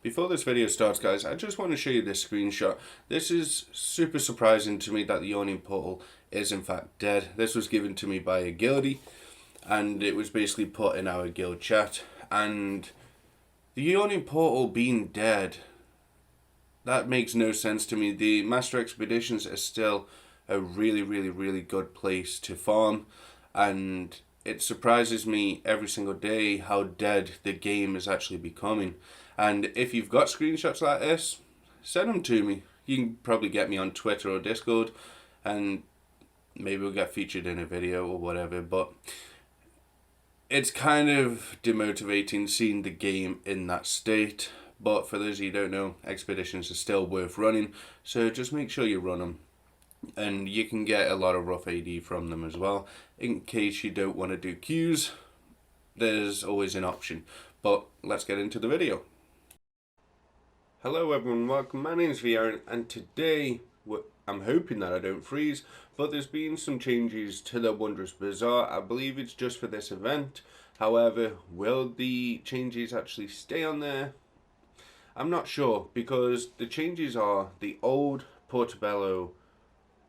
Before this video starts, guys, I just want to show you this screenshot. This is super surprising to me that the Yawning Portal is in fact dead. This was given to me by a guildie, and it was basically put in our guild chat. And the Yawning Portal being dead, that makes no sense to me. The Master Expeditions are still a really good place to farm, and it surprises me every single day how dead the game is actually becoming. And if you've got screenshots like this, send them to me. You can probably get me on Twitter or Discord, and maybe we'll get featured in a video or whatever. But it's kind of demotivating seeing the game in that state. But for those of you who don't know, expeditions are still worth running, so just make sure you run them. And you can get a lot of rough AD from them as well. In case you don't want to do queues, there's always an option. But let's get into the video. Hello everyone, welcome. My name's VR, and today I'm hoping that I don't freeze, but there's been some changes to the Wondrous Bazaar. I believe it's just for this event. However, will the changes actually stay on there? I'm not sure, because the changes are the old Portobello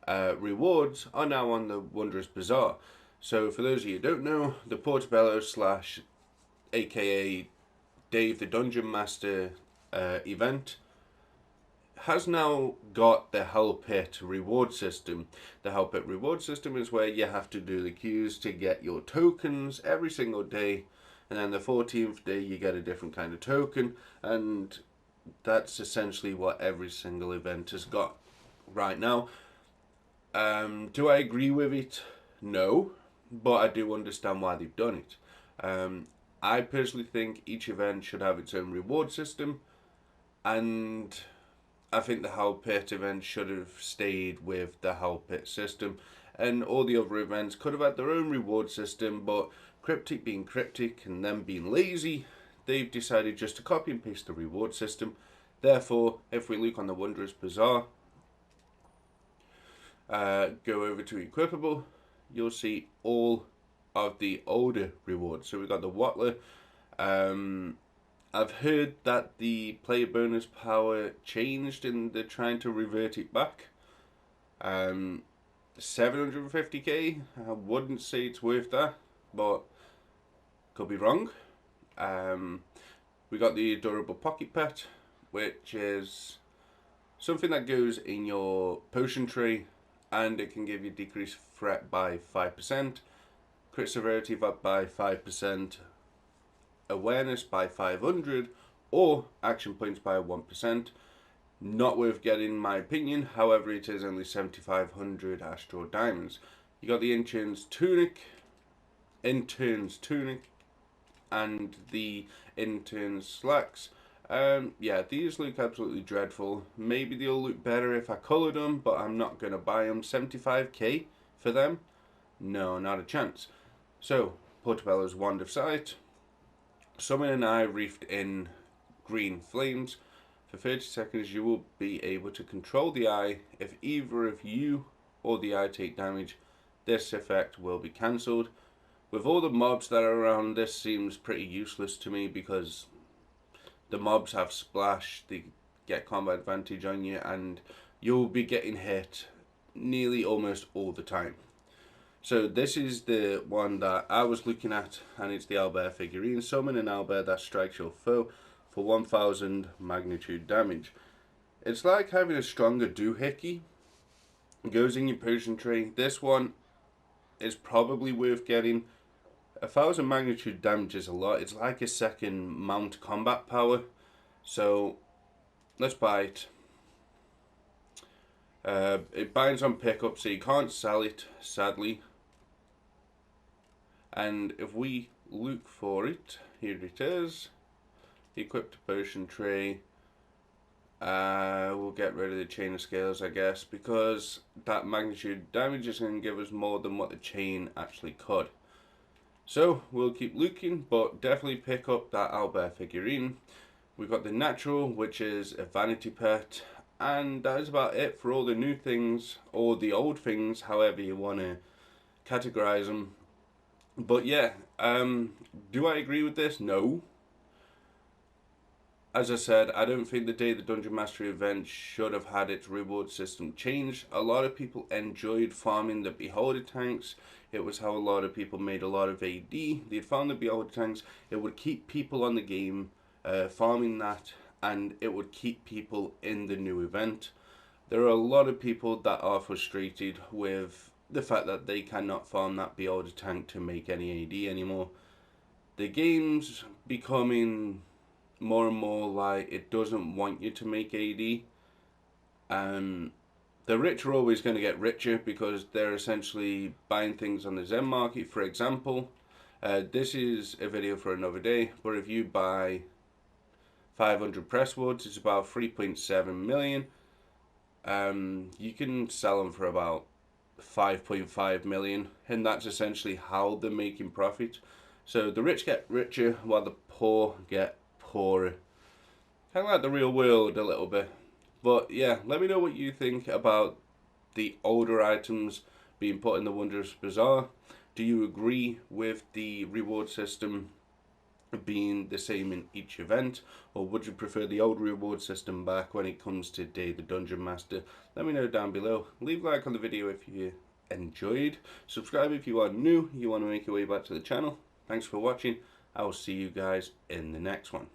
rewards are now on the Wondrous Bazaar. So for those of you who don't know, the Portobello slash aka Dave the Dungeon Master event has now got the Hell Pit reward system. The Hell Pit reward system is where you have to do the queues to get your tokens every single day, and then the 14th day you get a different kind of token, and that's essentially what every single event has got right now. Do I agree with it? No, but I do understand why they've done it. I personally think each event should have its own reward system, and I think the Hell Pit event should have stayed with the Hell Pit system, and all the other events could have had their own reward system, but Cryptic being Cryptic and them being lazy, they've decided just to copy and paste the reward system. Therefore, if we look on the Wondrous Bazaar, go over to Equipable, you'll see all of the older rewards. So we've got the Wattler. I've heard that the player bonus power changed and they're trying to revert it back. 750k, I wouldn't say it's worth that, but could be wrong. We got the Durable Pocket Pet, which is something that goes in your potion tray, and it can give you decreased threat by 5%, crit severity up by 5%, awareness by 500, or action points by 1%. Not worth getting in my opinion, however it is only 7,500 Astral Diamonds. You got the Intern's Tunic, and the Intern's Slacks. Yeah, these look absolutely dreadful. Maybe they'll look better if I coloured them, but I'm not going to buy them. 75k for them? No, not a chance. So, Portobello's Wand of Sight. Summon an eye wreathed in green flames. For 30 seconds you will be able to control the eye. If either of you or the eye take damage, this effect will be cancelled. With all the mobs that are around, this seems pretty useless to me, because the mobs have splash, they get combat advantage on you, and you'll be getting hit nearly almost all the time. So this is the one that I was looking at, and it's the owlbear figurine. Summon an owlbear that strikes your foe for 1000 magnitude damage. It's like having a stronger doohickey. It goes in your potion tray. This one is probably worth getting. 1000 magnitude damage is a lot. It's like a second mount combat power. So let's buy it. It binds on pickup, so you can't sell it, sadly. And if we look for it, here it is. Equipped potion tray. We'll get rid of the chain of scales, I guess, because that magnitude damage is going to give us more than what the chain actually could. So we'll keep looking, but definitely pick up that owlbear figurine. We've got the natural, which is a vanity pet, and that is about it for all the new things, or the old things, however you want to categorize them. But yeah, do I agree with this? No. as I said, I don't think the day the Dungeon Mastery event should have had its reward system changed. A lot of people enjoyed farming the Beholder tanks. It was how a lot of people made a lot of AD. They'd farm the Beholder tanks. It would keep people on the game farming that, and it would keep people in the new event. There are a lot of people that are frustrated with the fact that they cannot farm that Beholder tank to make any AD anymore. The game's becoming more and more like it doesn't want you to make AD. The rich are always going to get richer because they're essentially buying things on the Zen market. For example, this is a video for another day, but if you buy 500 presswoods, it's about 3.7 million. You can sell them for about 5.5 million, and that's essentially how they're making profit. So the rich get richer while the poor get poorer. Kind of like the real world a little bit. But yeah, let me know what you think about the older items being put in the Wondrous Bazaar. Do you agree with the reward system being the same in each event, or would you prefer the old reward system back when it comes to Day the Dungeon Master? Let me know down below. Leave a like on the video if you enjoyed. Subscribe if you are new, you want to make your way back to the channel. Thanks for watching. I will see you guys in the next one.